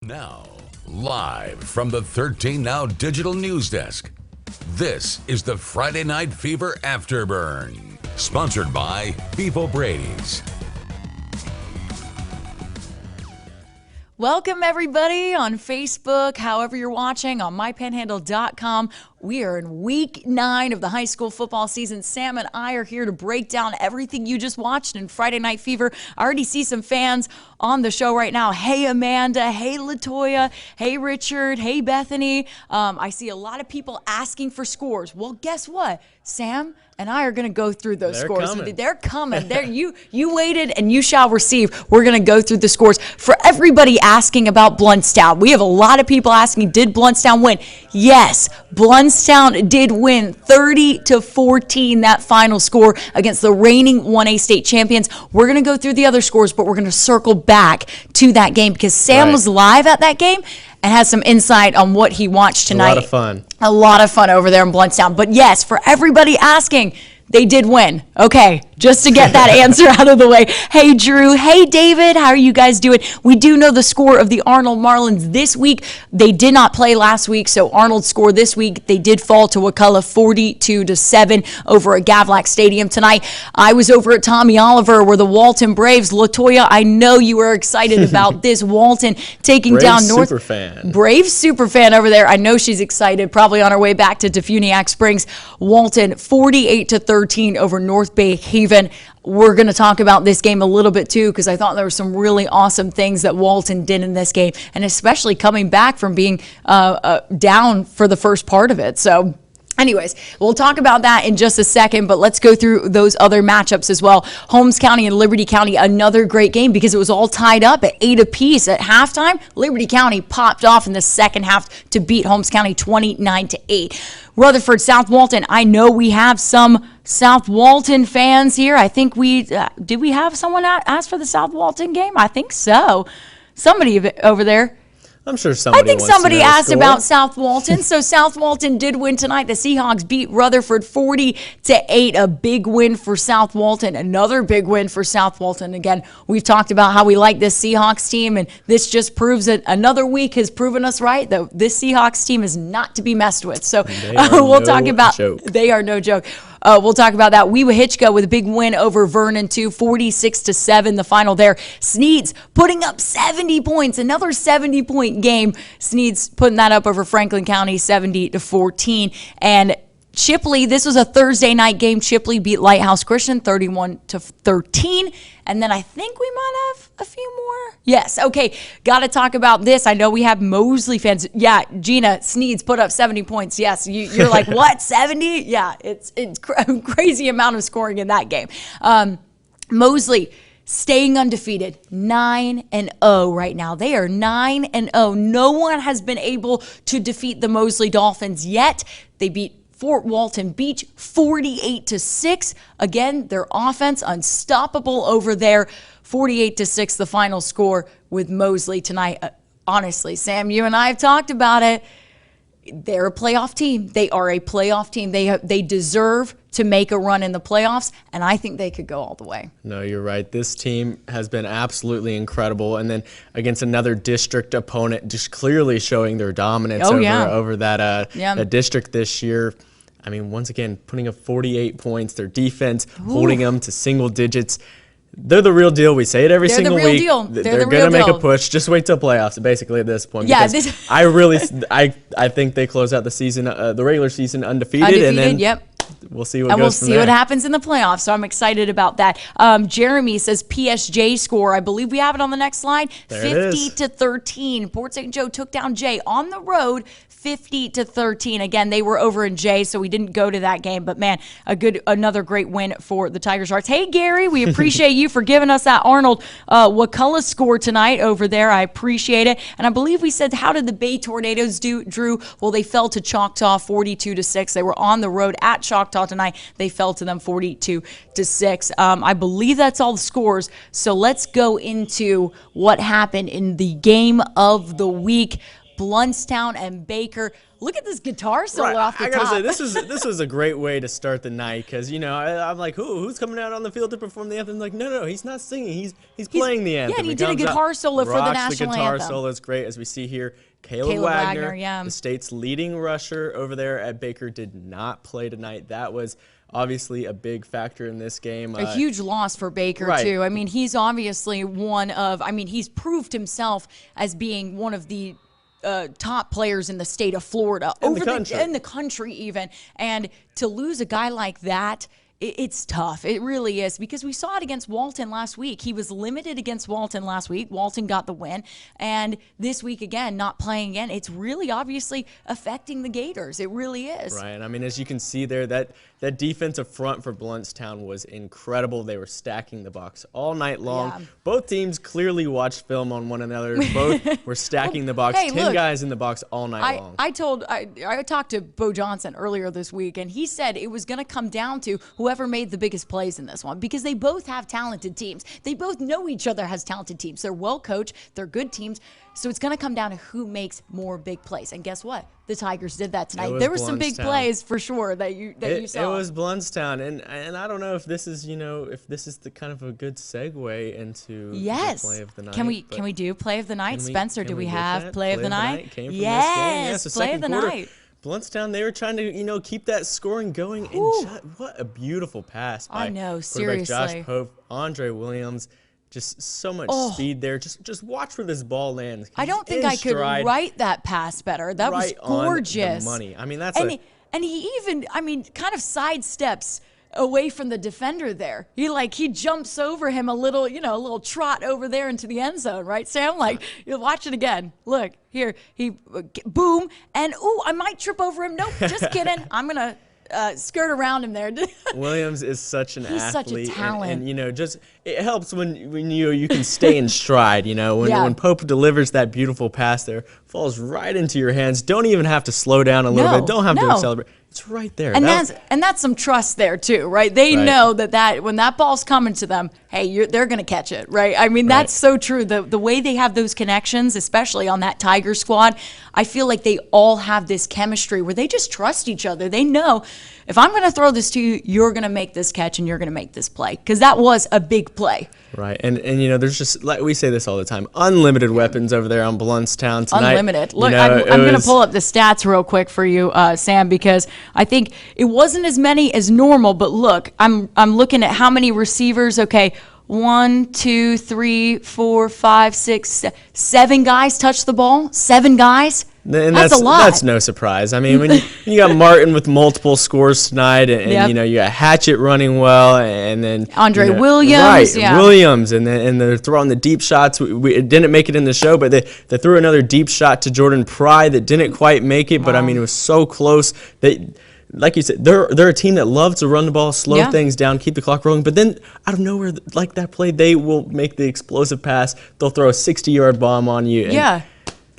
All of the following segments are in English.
Now, live from the 13 Now Digital News Desk, this is the Friday Night Fever Afterburn, sponsored by Beef O'Brady's. Welcome, everybody, on Facebook, however you're watching, on mypanhandle.com. We are in week 9 of the high school football season. Sam and I are here to break down everything you just watched in Friday Night Fever. I already see some fans on the show right now. Hey, Amanda. Hey, Latoya. Hey, Richard. Hey, Bethany. I see a lot of people asking for scores. Well, guess what? Sam and I are going to go through those scores. They're coming. You waited and you shall receive. We're going to go through the scores. For everybody asking about Bluntstown, we have a lot of people asking, did Bluntstown win? Yes, Bluntstown did win 30-14, that final score against the reigning 1A state champions. We're going to go through the other scores, but we're going to circle back to that game because Sam was live at that game and has some insight on what he watched tonight. A lot of fun. A lot of fun over there in Bluntstown. But yes, for everybody asking, they did win. Okay, just to get that answer out of the way. Hey, Drew. Hey, David. How are you guys doing? We do know the score of the Arnold Marlins this week. They did not play last week, so Arnold's score this week, they did fall to Wakulla 42-7 over at Gavlax Stadium tonight. I was over at Tommy Oliver where the Walton Braves. Latoya, I know you were excited about this. Walton taking Braves down North. Superfan. Braves superfan over there. I know she's excited, probably on her way back to Defuniak Springs. Walton 48-13 over North Bay Haven. We're going to talk about this game a little bit too because I thought there were some really awesome things that Walton did in this game, and especially coming back from being down for the first part of it. So anyways, we'll talk about that in just a second, but let's go through those other matchups as well. Holmes County and Liberty County, another great game because it was all tied up at 8 apiece at halftime. Liberty County popped off in the second half to beat Holmes County 29-8. Rutherford, South Walton, I know we have some South Walton fans here. I think did we have someone ask for the South Walton game? I think so. Somebody over there. I'm sure somebody asked about South Walton. So South Walton did win tonight. The Seahawks beat Rutherford 40-8. A big win for South Walton. Another big win for South Walton. Again, we've talked about how we like this Seahawks team, and this just proves that another week has proven us right that this Seahawks team is not to be messed with. So we'll talk about they are no joke. We'll talk about that. Weewahitchka with a big win over Vernon, too, 46-7, the final there. Sneads putting up 70 points, another 70-point game. Sneads putting that up over Franklin County, 70-14. And Chipley, this was a Thursday night game. Chipley beat Lighthouse Christian 31-13. And then I think we might have a few more. Yes, okay. Got to talk about this. I know we have Mosley fans. Yeah, Gina, Sneads put up 70 points. Yes, you're like, what, 70? Yeah, it's crazy amount of scoring in that game. Mosley staying undefeated, 9-0 right now. They are 9-0. No one has been able to defeat the Mosley Dolphins yet. They beat Fort Walton Beach 48-6. Again, their offense unstoppable over there. 48-6, the final score with Mosley tonight. Honestly, Sam, you and I have talked about it. They're a playoff team. They are a playoff team. They deserve to make a run in the playoffs, and I think they could go all the way. No, you're right. This team has been absolutely incredible, and then against another district opponent, just clearly showing their dominance over that district this year. I mean, once again, putting up 48 points, their defense holding them to single digits. They're the real deal. We say it every single week. They're going to make a push. Just wait till playoffs, basically, at this point. Yeah, I think they close out the season, the regular season undefeated, and then we'll see what goes from there. We'll see what happens in the playoffs. So I'm excited about that. Jeremy says PSJ score. I believe we have it on the next slide. 50-13. Port St. Joe took down Jay on the road. 50-13. Again, they were over in Jay, so we didn't go to that game. But man, another great win for the Tiger Sharks. Hey, Gary, we appreciate you for giving us that Arnold Wakulla score tonight over there. I appreciate it. And I believe we said, how did the Bay Tornadoes do, Drew? Well, they fell to Choctaw 42-6. They were on the road at Choctaw tonight. They fell to them 42-6. I believe that's all the scores. So let's go into what happened in the game of the week. Bluntstown and Baker. Look at this guitar solo off the top. I gotta say, this was a great way to start the night because, I'm like, who's coming out on the field to perform the anthem? Like, no, he's not singing. He's playing the anthem. Yeah, and he did a guitar solo for the national anthem. The guitar solo is great, as we see here. Caleb Wagner, the state's leading rusher over there at Baker, did not play tonight. That was obviously a big factor in this game. A huge loss for Baker, too. I mean, he's obviously he's proved himself as being one of the top players in the state of Florida, in the country even. And to lose a guy like that, it's tough. It really is, because we saw it against Walton last week. He was limited against Walton last week. Walton got the win. And this week, again, not playing again. It's really obviously affecting the Gators. It really is. Right. I mean, as you can see there, that defensive front for Bluntstown was incredible. They were stacking the box all night long. Yeah. Both teams clearly watched film on one another. Both were stacking the box. 10 guys in the box all night long. I talked to Bo Johnson earlier this week, and he said it was going to come down to whoever made the biggest plays in this one, because they both have talented teams. They both know each other has talented teams. They're well coached. They're good teams. So it's going to come down to who makes more big plays. And guess what? The Tigers did that tonight. There were some big plays for sure that you saw. It was Bluntstown, and I don't know if this is the kind of a good segue into the play of the night. Can we do play of the night, Spencer? Do we have play of the night? Yes, play of the night. Bluntstown, they were trying to keep that scoring going, and what a beautiful pass by quarterback Josh Pope, Andre Williams. Just so much speed there. Just watch where this ball lands. I don't think I could write that pass better. That was gorgeous. On the money. I mean, he even kind of sidesteps away from the defender there. He jumps over him a little trot over there into the end zone, right, Sam? You'll watch it again. Look, here, he boom, and I might trip over him. Nope, just kidding. I'm gonna skirt around him there. Williams is such an athlete. He's such a talent. And it helps when you can stay in stride, when Pope delivers that beautiful pass there, falls right into your hands. Don't even have to slow down a little bit. Don't have to accelerate. It's right there. And that's some trust there too, right? They know that when that ball's coming to them, hey, they're going to catch it, right? I mean, that's so true. The way they have those connections, especially on that Tiger squad, I feel like they all have this chemistry where they just trust each other. They know, if I'm going to throw this to you, you're going to make this catch and you're going to make this play, because that was a big play. Right, and there's just, like we say this all the time, unlimited weapons over there on Bluntstown tonight. Unlimited. Look, I'm going to pull up the stats real quick for you, Sam, because I think it wasn't as many as normal. But look, I'm looking at how many receivers. Okay, 1, 2, 3, 4, 5, 6, 7 guys touched the ball. 7 guys. And that's a lot. That's no surprise. I mean, when you got Martin with multiple scores tonight, and you got Hatchett running well, and then Andre Williams, Williams, and they're throwing the deep shots. It didn't make it in the show, but they threw another deep shot to Jordan Pry that didn't quite make it. But I mean, it was so close. Like you said, they're a team that loves to run the ball, slow things down, keep the clock rolling. But then out of nowhere, like that play, they will make the explosive pass. They'll throw a 60-yard bomb on you. And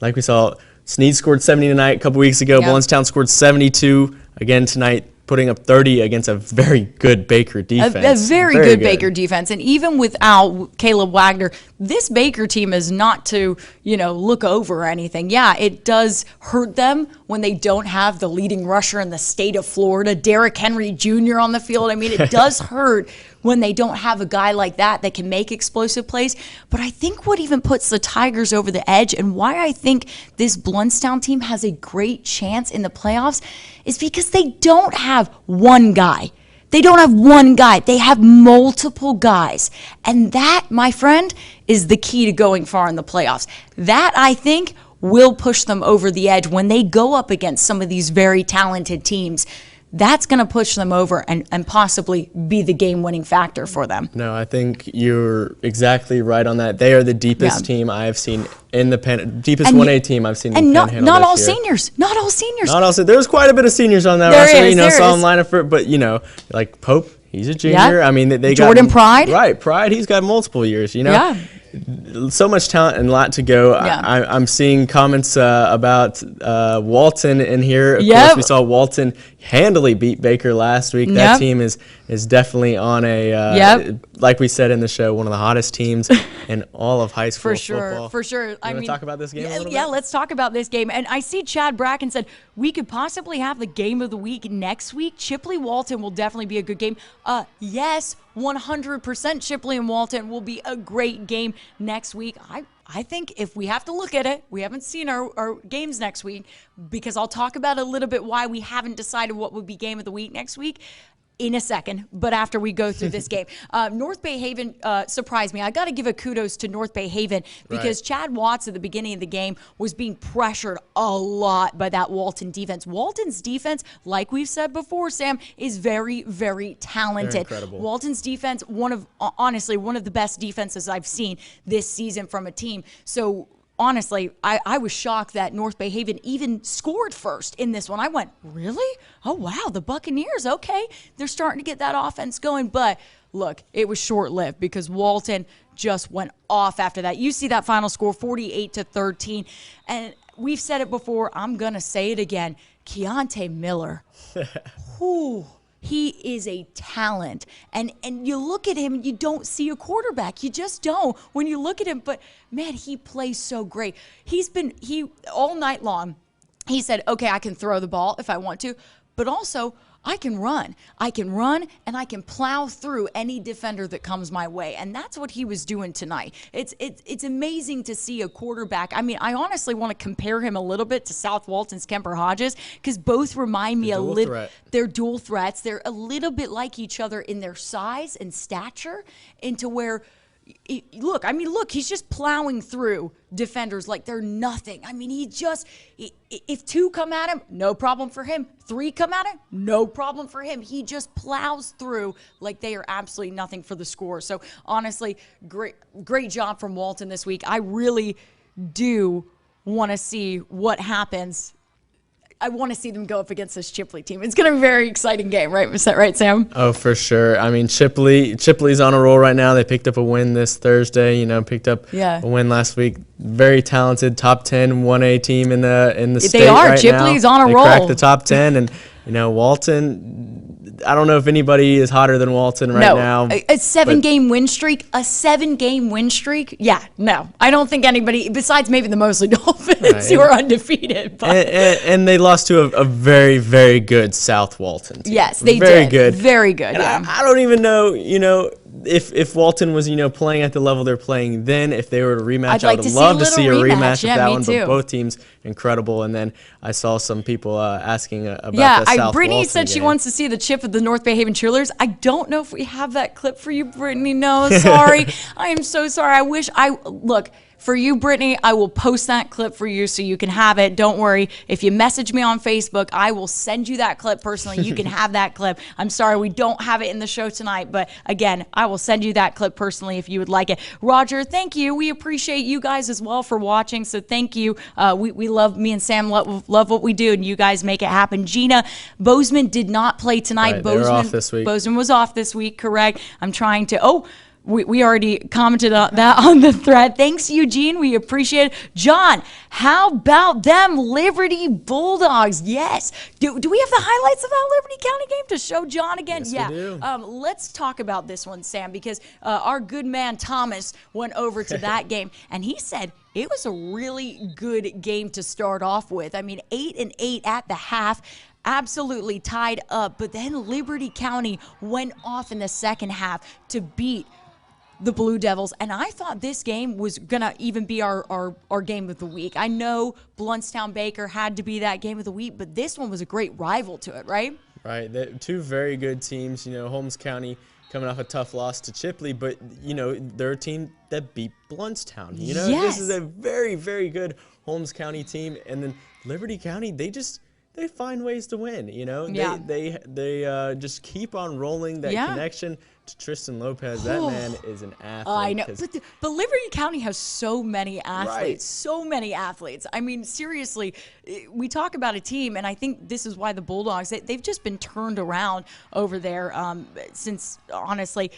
like we saw, Snead scored 70 tonight a couple weeks ago. Bluntstown scored 72 again tonight, putting up 30 against a very good Baker defense. A very good Baker defense. And even without Caleb Wagner, this Baker team is not to, look over or anything. Yeah, it does hurt them when they don't have the leading rusher in the state of Florida, Derrick Henry Jr. on the field. I mean, it does hurt when they don't have a guy like that can make explosive plays. But I think what even puts the Tigers over the edge, and why I think this Bluntstown team has a great chance in the playoffs, is because they don't have one guy. They don't have one guy. They have multiple guys. And that, my friend, is the key to going far in the playoffs. That, I think, will push them over the edge when they go up against some of these very talented teams. That's going to push them over and possibly be the game-winning factor for them. No, I think you're exactly right on that. They are the deepest team I have seen in the deepest 1A team I've seen in the Panhandle. Not all seniors. Not all seniors. Not all. There's quite a bit of seniors on that roster. Some line up for, but like Pope, he's a junior. Yeah. I mean, they Jordan got Pride. Right, Pride. He's got multiple years. Yeah. So much talent and a lot to go. Yeah. I'm seeing comments about Walton in here. Of course, we saw Walton handily beat Baker last week. That team is definitely on a like we said in the show, one of the hottest teams in all of high school football. For sure. I mean, talk about this game a little bit? Yeah, let's talk about this game. And I see Chad Bracken said we could possibly have the game of the week next week. Chipley Walton will definitely be a good game. Yes, 100% Chipley and Walton will be a great game next week. I think if we have to look at it, we haven't seen our games next week, because I'll talk about a little bit why we haven't decided what would be game of the week next week in a second, but after we go through this game. North Bay Haven surprised me. I got to give a kudos to North Bay Haven, because Chad Watts at the beginning of the game was being pressured a lot by that Walton defense. Walton's defense, like we've said before, Sam, is very, very talented. They're incredible. Walton's defense, honestly, one of the best defenses I've seen this season from a team. So honestly, I was shocked that North Bay Haven even scored first in this one. I went, really? Oh, wow, the Buccaneers, okay. They're starting to get that offense going. But look, it was short-lived, because Walton just went off after that. You see that final score, 48-13. And we've said it before. I'm going to say it again. Keontae Miller. Whew. He is a talent. And you look at him and you don't see a quarterback. You just don't when you look at him. But, man, he plays so great. He all night long, he said, okay, I can throw the ball if I want to, but also I can run. I can run, and I can plow through any defender that comes my way. And that's what he was doing tonight. It's amazing to see a quarterback. I mean, I honestly want to compare him a little bit to South Walton's Kemper Hodges, because both remind me a little. They're dual threats. They're a little bit like each other in their size and stature, into where look, he's just plowing through defenders like they're nothing. I mean, if two come at him, no problem for him. Three come at him, no problem for him. He just plows through like they are absolutely nothing for the score. So honestly, great job from Walton this week. I really do want to see what happens. I want to see them go up against this Chipley team. It's going to be a very exciting game, right? Is that right, Sam? Oh, for sure. I mean, Chipley's on a roll right now. They picked up a win this Thursday. Picked up a win last week. Very talented, top 10 1A team in the state. They are. Right Chipley's now. On a roll. They cracked the top 10, and Walton. I don't know if anybody is hotter than Walton right now. A seven-game win streak. Yeah, no. I don't think anybody, besides maybe the Mosley Dolphins, who are undefeated. But. And they lost to a very, very good South Walton team. Yes, they very did. Good. Very good. And I don't even know, if Walton was, playing at the level they're playing then, if they were to rematch, I would love to see a rematch of that one. But both teams incredible. And then I saw some people asking about the South Brittany Walton said game. she wants to see the chip of the North Bay Haven cheerleaders. I don't know if we have that clip for you, Brittany. No, sorry. I am so sorry. I wish look. For you, Brittany, I will post that clip for you so you can have it. Don't worry. If you message me on Facebook, I will send you that clip personally. You can have that clip. I'm sorry we don't have it in the show tonight, but again, I will send you that clip personally if you would like it. Roger, thank you. We appreciate you guys as well for watching, so thank you. We love, me and Sam love what we do, and you guys make it happen. Gina Bozeman did not play tonight. Right, they were off this week. Bozeman was off this week, correct. I'm trying to, we already commented on that on the thread. Thanks, Eugene. We appreciate it. John, how about them Liberty Bulldogs? Yes. Do we have the highlights of that Liberty County game to show John again? Yes, we do. Let's talk about this one, Sam, because our good man Thomas went over to that game, and he said it was a really good game to start off with. I mean, 8-8 at the half. Absolutely tied up. But then Liberty County went off in the second half to beat the Blue Devils, and I thought this game was going to even be our game of the week. I know Bluntstown-Baker had to be that game of the week, but this one was a great rival to it, right? Right. Two very good teams. Holmes County coming off a tough loss to Chipley, but, they're a team that beat Bluntstown. Yes. This is a very, very good Holmes County team, and then Liberty County, they find ways to win, They just keep on rolling. That connection to Tristan Lopez, that man is an athlete. I know, but Liberty County has so many athletes, right. So many athletes. I mean, seriously, we talk about a team, and I think this is why the Bulldogs, they've just been turned around over there since, honestly,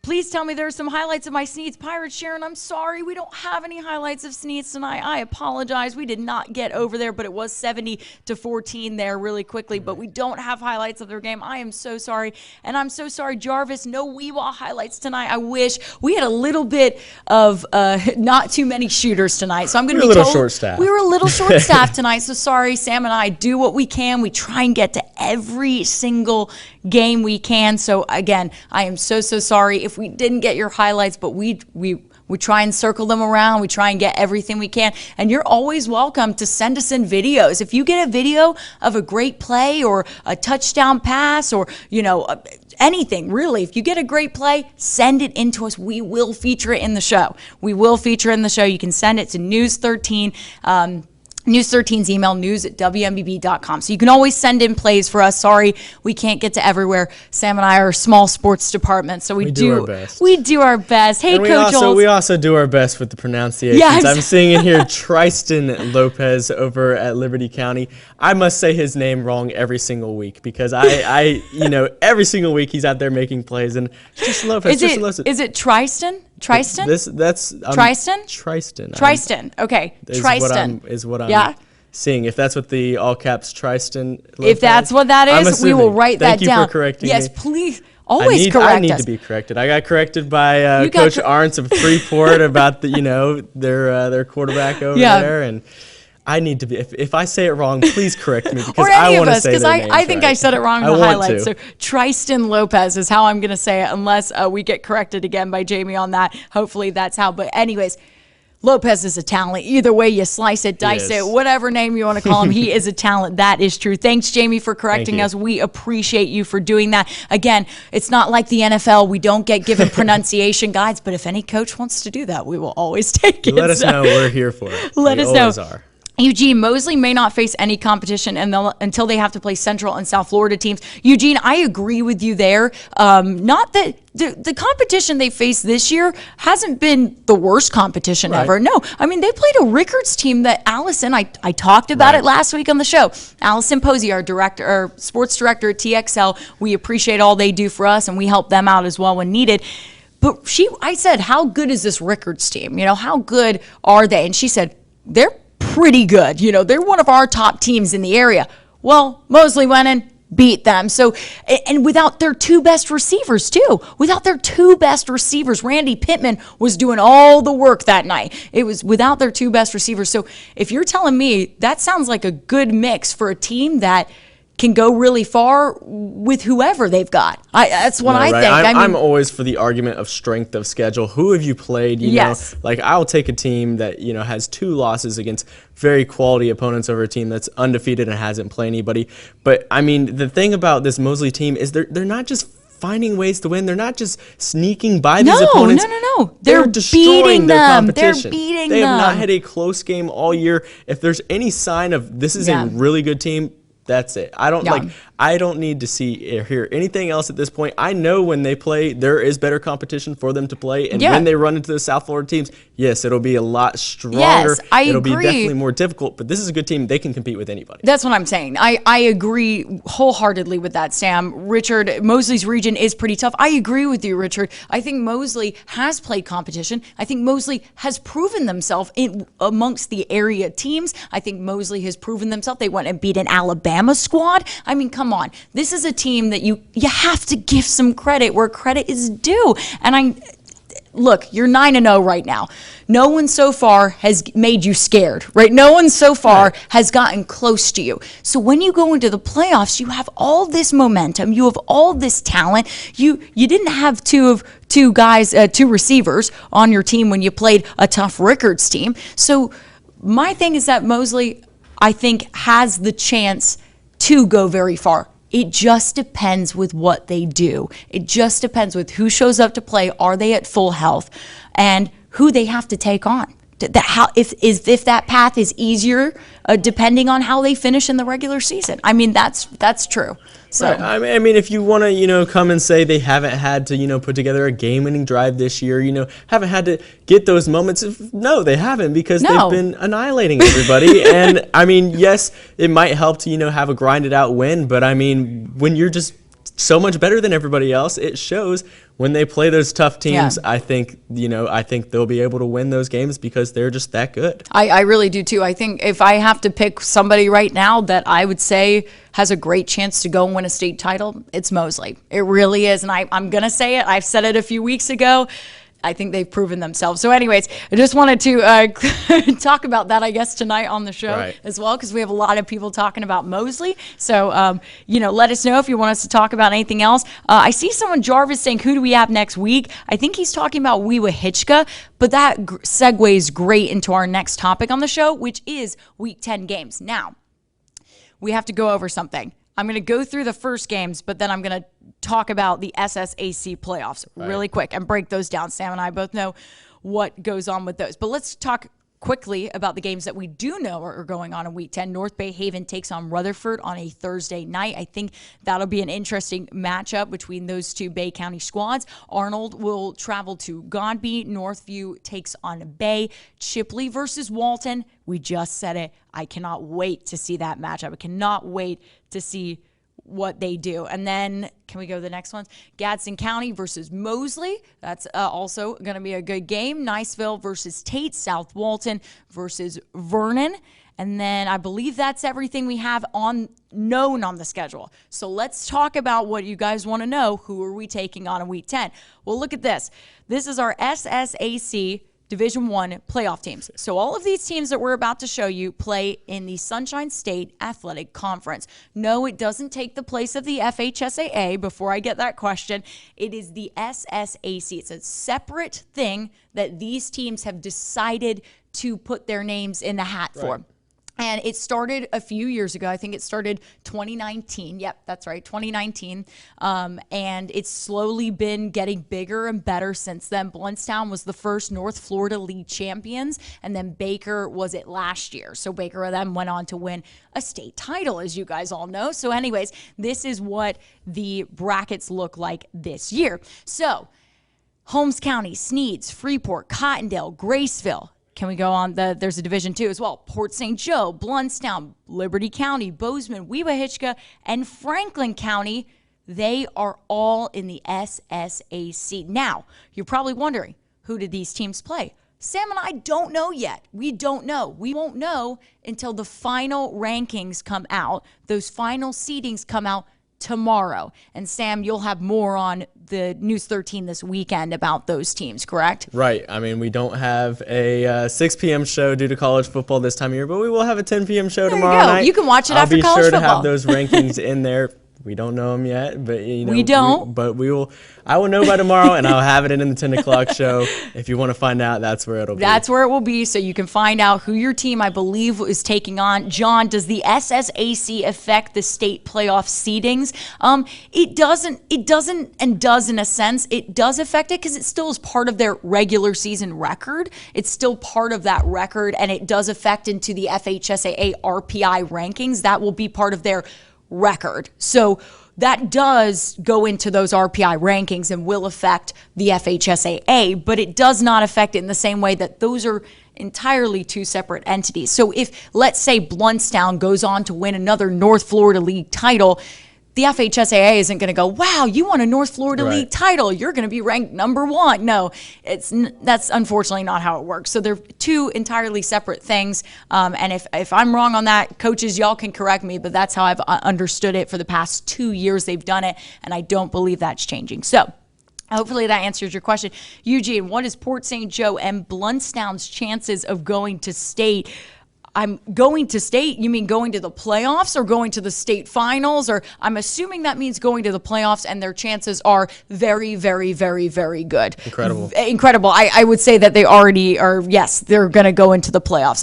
Please tell me there's some highlights of my Sneeds Pirates. Sharon, I'm sorry. We don't have any highlights of Sneeds tonight. I apologize. We did not get over there, but it was 70-14 there really quickly. But we don't have highlights of their game. I am so sorry. And I'm so sorry, Jarvis. No Weewa highlights tonight. I wish. We had a little bit of not too many shooters tonight. So I'm going to be told. Short-staffed. We were a little short-staffed tonight. So sorry, Sam and I do what we can. We try and get to every single game we can. So again, I am so sorry if we didn't get your highlights, but we try and circle them around. We try and get everything we can. And you're always welcome to send us in videos. If you get a video of a great play or a touchdown pass or, anything, really, if you get a great play, send it in to us. We will feature it in the show. You can send it to News 13. News 13's email, news@WMBB.com. So you can always send in plays for us. Sorry, we can't get to everywhere. Sam and I are a small sports department, so we do our best. We do our best. Hey, and Coach we also do our best with the pronunciations. Yes. I'm seeing in here Tristan Lopez over at Liberty County. I must say his name wrong every single week because I every single week he's out there making plays, and just Lopez. Is it Tristan? Tristan? Tristan? Tristan. Okay. Tristan. Is what I'm seeing. If that's what the all caps Tristan Lopez, if that's what that is, we will write that down. Thank you for correcting me. Yes, please. Always correct us. I need to be corrected. I got corrected by Coach Arntz of Freeport about their quarterback over there, and I need to be. If I say it wrong, please correct me because I want to say their names I think I said it wrong in the highlights. So Tristan Lopez is how I'm going to say it, unless we get corrected again by Jamie on that. Hopefully that's how. But anyways, Lopez is a talent. Either way you slice it, dice it, whatever name you want to call him, he is a talent. That is true. Thanks, Jamie, for correcting us. We appreciate you for doing that. Again, it's not like the NFL. We don't get given pronunciation guides, but if any coach wants to do that, we will always take it. Let us know. We're here for it. Let us know. Eugene, Mosley may not face any competition until they have to play Central and South Florida teams. Eugene, I agree with you there. Not that the competition they faced this year hasn't been the worst competition ever. No, I mean, they played a Rickards team that Allison, I talked about it last week on the show. Allison Posey, our sports director at TXL, we appreciate all they do for us, and we help them out as well when needed. But I said, how good is this Rickards team? How good are they? And she said, they're pretty good. They're one of our top teams in the area. Well, Mosley went in, beat them. So, and without their two best receivers too. Randy Pittman was doing all the work that night. It was without their two best receivers. So if you're telling me that sounds like a good mix for a team that can go really far with whoever they've got. That's what I think. I'm always for the argument of strength of schedule. Who have you played? You know, like I'll take a team that has 2 losses against very quality opponents over a team that's undefeated and hasn't played anybody. But I mean, the thing about this Mosley team is they're not just finding ways to win. They're not just sneaking by these opponents. No. They're destroying their competition. They're beating them. They have not had a them. close game all year. If there's any sign of this is a really good team, that's it. I don't need to see or hear anything else at this point. I know when they play, there is better competition for them to play. And when they run into the South Florida teams, yes, it'll be a lot stronger. Yes, I it'll agree. be definitely more difficult. But this is a good team. They can compete with anybody. That's what I'm saying. I agree wholeheartedly with that, Sam. Richard, Mosley's region is pretty tough. I agree with you, Richard. I think Mosley has played competition. I think Mosley has proven themselves amongst the area teams. I think Mosley has proven themselves. They went and beat an Alabama squad. I mean, come on. This is a team that you have to give some credit where credit is due. And look, you're 9-0 right now. No one so far has made you scared, right? No one so far has gotten close to you. So when you go into the playoffs, you have all this momentum. You have all this talent. You didn't have two receivers on your team when you played a tough Rickards team. So my thing is that Mosley, I think, has the chance to go very far. It just depends with what they do. It just depends with who shows up to play. Are they at full health? And who they have to take on. If that path is easier, depending on how they finish in the regular season. I mean, that's true. So I mean, if you want to, come and say they haven't had to, put together a game-winning drive this year, haven't had to get those moments. No, they haven't because they've been annihilating everybody. And I mean, yes, it might help to, have a grinded-out win, but I mean, when you're just so much better than everybody else. It shows when they play those tough teams. I think they'll be able to win those games because they're just that good. I really do too. I think if I have to pick somebody right now that I would say has a great chance to go and win a state title, it's Mosley. It really is. And I'm going to say it. I've said it a few weeks ago. I think they've proven themselves. So anyways, I just wanted to talk about that, I guess, tonight on the show as well, because we have a lot of people talking about Mosley. So, let us know if you want us to talk about anything else. I see someone, Jarvis, saying, who do we have next week? I think he's talking about Weewa-Hitchka, but that segues great into our next topic on the show, which is Week 10 games. Now, we have to go over something. I'm going to go through the first games, but then I'm going to talk about the SSAC playoffs really quick and break those down. Sam and I both know what goes on with those. But let's talk quickly about the games that we do know are going on in Week 10. North Bay Haven takes on Rutherford on a Thursday night. I think that'll be an interesting matchup between those two Bay County squads. Arnold will travel to Godby. Northview takes on Bay. Chipley versus Walton. We just said it. I cannot wait to see that matchup. I cannot wait to see what they do. And then, can we go to the next ones? Gadsden County versus Mosley. That's also going to be a good game. Niceville versus Tate. South Walton versus Vernon. And then I believe that's everything we have known on the schedule. So let's talk about what you guys want to know. Who are we taking on in Week 10? Well, look at this. This is our SSAC Division I playoff teams. So all of these teams that we're about to show you play in the Sunshine State Athletic Conference. No, it doesn't take the place of the FHSAA. Before I get that question, it is the SSAC. It's a separate thing that these teams have decided to put their names in the hat for. And it started a few years ago. I think it started 2019. Yep, that's right, 2019. And it's slowly been getting bigger and better since then. Bluntstown was the first North Florida League champions, and then Baker was it last year. So Baker then went on to win a state title, as you guys all know. So anyways, this is what the brackets look like this year. So Holmes County, Sneads, Freeport, Cottondale, Graceville. Can we go on? There's a Division II as well. Port St. Joe, Bluntstown, Liberty County, Bozeman, Weewa-Hitchka, and Franklin County. They are all in the SSAC. Now, you're probably wondering, who did these teams play? Sam and I don't know yet. We don't know. We won't know until the final rankings come out. Those final seedings come out tomorrow. And Sam, you'll have more on the News 13 this weekend about those teams, correct? Right. I mean, we don't have a 6 p.m. show due to college football this time of year, but we will have a 10 p.m. show tomorrow night. You can watch it after college football. I'll be sure to have those rankings in there. We don't know them yet, but we don't. We will. I will know by tomorrow, and I'll have it in the 10 o'clock show. If you want to find out, that's where it'll be. That's where it will be, so you can find out who your team, I believe, is taking on. John, does the SSAC affect the state playoff seedings? It doesn't. It doesn't, and does in a sense. It does affect it because it still is part of their regular season record. It's still part of that record, and it does affect into the FHSAA RPI rankings. That will be part of their record. So that does go into those RPI rankings and will affect the FHSAA, but it does not affect it in the same way that those are entirely two separate entities. So if, let's say, Bluntstown goes on to win another North Florida League title, the FHSAA isn't going to go, wow, you won a North Florida League title. You're going to be ranked number one. No, that's unfortunately not how it works. So they're two entirely separate things. And if I'm wrong on that, coaches, y'all can correct me, but that's how I've understood it for the past 2 years they've done it. And I don't believe that's changing. So hopefully that answers your question. Eugene, what is Port St. Joe and Bluntstown's chances of going to state? I'm going to state, you mean going to the playoffs or going to the state finals? Or I'm assuming that means going to the playoffs, and their chances are very, very, very, very good. Incredible. I would say that they already are, yes, they're going to go into the playoffs.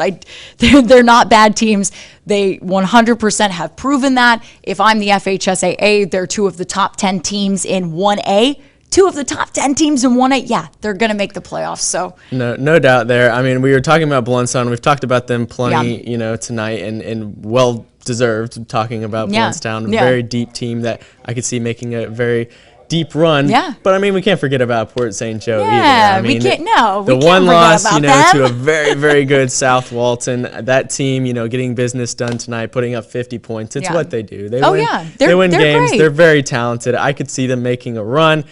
They're not bad teams. They 100% have proven that. If I'm the FHSAA, they're two of the top 10 teams in 1A. Two of the top 10 teams in 1A, yeah, they're going to make the playoffs. So no doubt there. I mean, we were talking about Bluntstown. We've talked about them plenty, tonight, and well deserved talking about Bluntstown. A very deep team that I could see making a very deep run. Yeah. But I mean, we can't forget about Port St. Joe either. Yeah, we can't. The we one can't loss, forget about to them. a very, very good South Walton. That team, getting business done tonight, putting up 50 points. It's what they do. They win games. Great. They're very talented. I could see them making a run.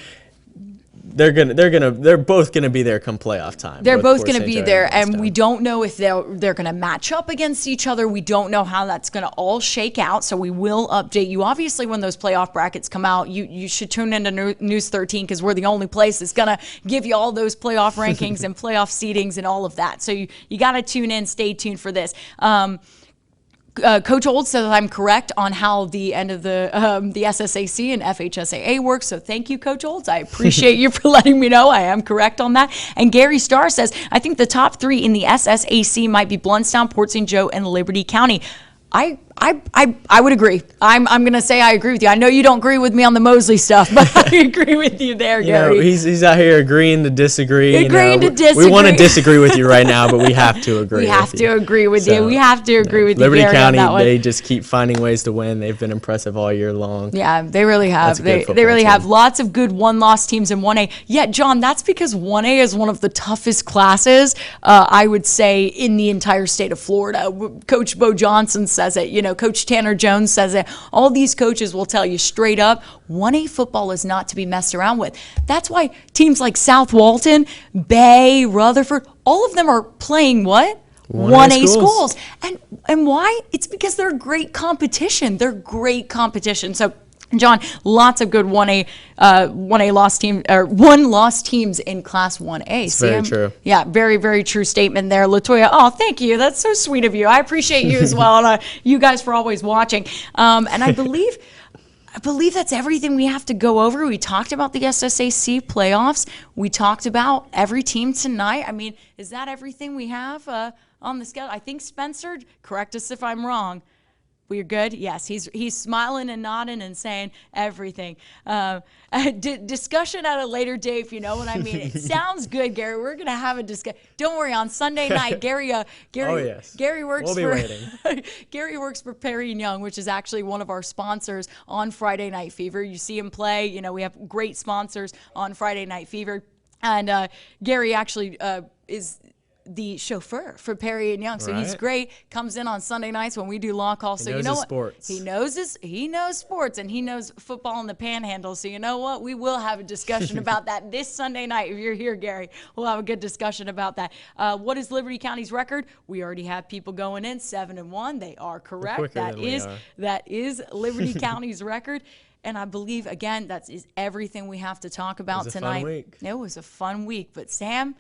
They're both gonna be there come playoff time. They're both gonna be there, and we don't know if they're gonna match up against each other. We don't know how that's gonna all shake out. So we will update you. Obviously, when those playoff brackets come out, you should tune into News 13 because we're the only place that's gonna give you all those playoff rankings and playoff seedings and all of that. So you got to tune in. Stay tuned for this. Coach Old says I'm correct on how the end of the SSAC and FHSAA works. So thank you, Coach Olds. I appreciate you for letting me know I am correct on that. And Gary Starr says, I think the top 3 in the SSAC might be Blountstown, Port St. Joe, and Liberty County. I would agree. I'm going to say I agree with you. I know you don't agree with me on the Mosley stuff, but I agree with you there, Gary. He's out here agreeing to disagree. To disagree. We want to disagree with you right now, but we have to agree. We have to agree with you. We have to agree with you, Liberty Gary, County, on that one. they just keep finding ways to win. They've been impressive all year long. Yeah, they really have. They really have lots of good one-loss teams in 1A. Yet, John, that's because 1A is one of the toughest classes, I would say, in the entire state of Florida. Coach Bo Johnson says it. Coach Tanner Jones says it. All these coaches will tell you straight up, 1A football is not to be messed around with. That's why teams like South Walton, Bay, Rutherford, all of them are playing what? 1A schools. And why? It's because they're great competition. They're great competition. So, John, lots of good 1A lost team or one-loss teams in Class 1A. It's very true. Yeah, very, very true statement there, Latoya. Oh, thank you. That's so sweet of you. I appreciate you as well, and you guys for always watching. And I believe that's everything we have to go over. We talked about the SSAC playoffs. We talked about every team tonight. I mean, is that everything we have on the schedule? I think Spencer, correct us if I'm wrong. We're good? Yes, he's smiling and nodding and saying everything. Discussion at a later date, if you know what I mean. It sounds good, Gary. We're going to have a discussion. Don't worry, on Sunday night, Gary works Gary works for Perry & Young, which is actually one of our sponsors on Friday Night Fever. You see him play. We have great sponsors on Friday Night Fever. And Gary actually is the chauffeur for Perry & Young. So he's great. Comes in on Sunday nights when we do law calls. So you know what? Sports. He knows sports, and he knows football in the Panhandle. So you know what? We will have a discussion about that this Sunday night. If you're here, Gary, we'll have a good discussion about that. What is Liberty County's record? We already have people going in 7-1. They are correct. That is Liberty County's record. And I believe, again, that is everything we have to talk about tonight. It was a fun week. But Sam,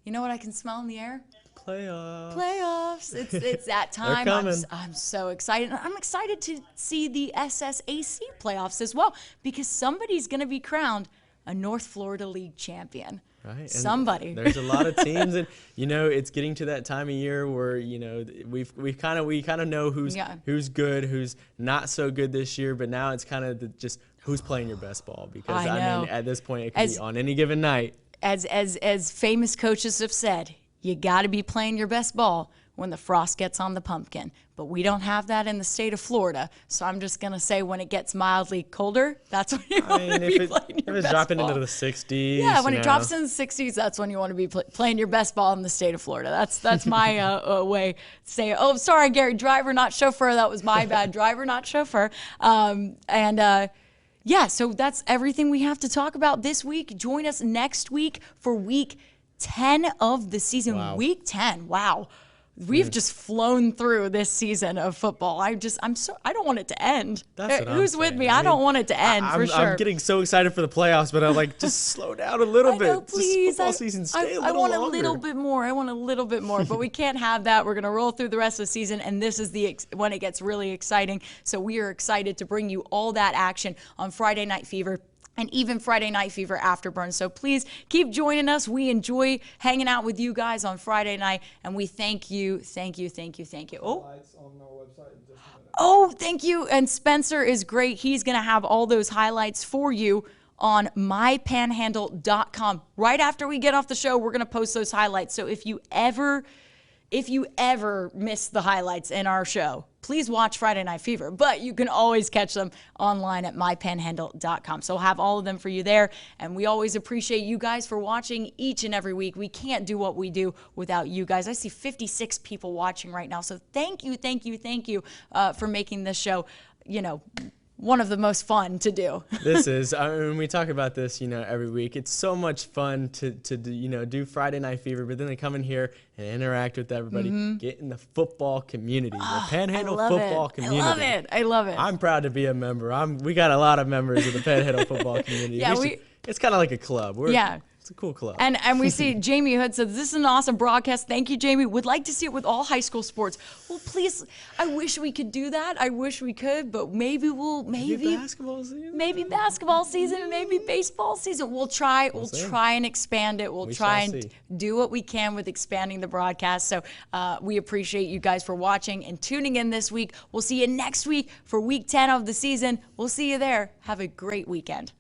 you know what I can smell in the air? Playoffs. It's that time. I'm so excited. I'm excited to see the SSAC playoffs as well because somebody's going to be crowned a North Florida League champion. Right. Somebody. There's a lot of teams, and it's getting to that time of year where we kind of know who's good, who's not so good this year. But now it's kind of just who's playing your best ball because I mean at this point it could be on any given night. As famous coaches have said, you got to be playing your best ball when the frost gets on the pumpkin. But we don't have that in the state of Florida. So I'm just going to say when it gets mildly colder, that's when you want to be playing your best ball. If it's dropping into the 60s. Yeah, when it drops into the 60s, that's when you want to be playing your best ball in the state of Florida. That's my way to say it. Oh, sorry, Gary, driver, not chauffeur. That was my bad. Driver, not chauffeur. Yeah, so that's everything we have to talk about this week. Join us next week for week 10 of the season. Wow. Week 10, wow. We've just flown through this season of football. I don't want it to end. Who's with me? I don't want it to end for sure. I'm getting so excited for the playoffs, but I'm like, just slow down a little bit. I know, please. Football season, stay a little longer. I want a little bit more, but we can't have that. We're going to roll through the rest of the season, and this is when it gets really exciting. So we are excited to bring you all that action on Friday Night Fever. And even Friday Night Fever Afterburn. So please keep joining us. We enjoy hanging out with you guys on Friday night, and we thank you. Oh, thank you. And Spencer is great. He's going to have all those highlights for you on mypanhandle.com. Right after we get off the show, we're going to post those highlights. So if if you ever miss the highlights in our show, please watch Friday Night Fever, but you can always catch them online at mypanhandle.com. So we'll have all of them for you there, and we always appreciate you guys for watching each and every week. We can't do what we do without you guys. I see 56 people watching right now, so thank you for making this show, one of the most fun to do. This is, when we talk about this, every week, it's so much fun to do Friday Night Fever, but then they come in here and interact with everybody, get in the football community, the Panhandle football community. I love it. I'm proud to be a member. We got a lot of members of the Panhandle football community. It's kind of like a club. It's a cool club. And we see Jamie Hood says, this is an awesome broadcast. Thank you, Jamie. Would like to see it with all high school sports. Well, please, I wish we could do that. I wish we could, but maybe basketball season. Maybe basketball season, maybe baseball season. We'll try and expand it. We'll try and do what we can with expanding the broadcast. So we appreciate you guys for watching and tuning in this week. We'll see you next week for week 10 of the season. We'll see you there. Have a great weekend.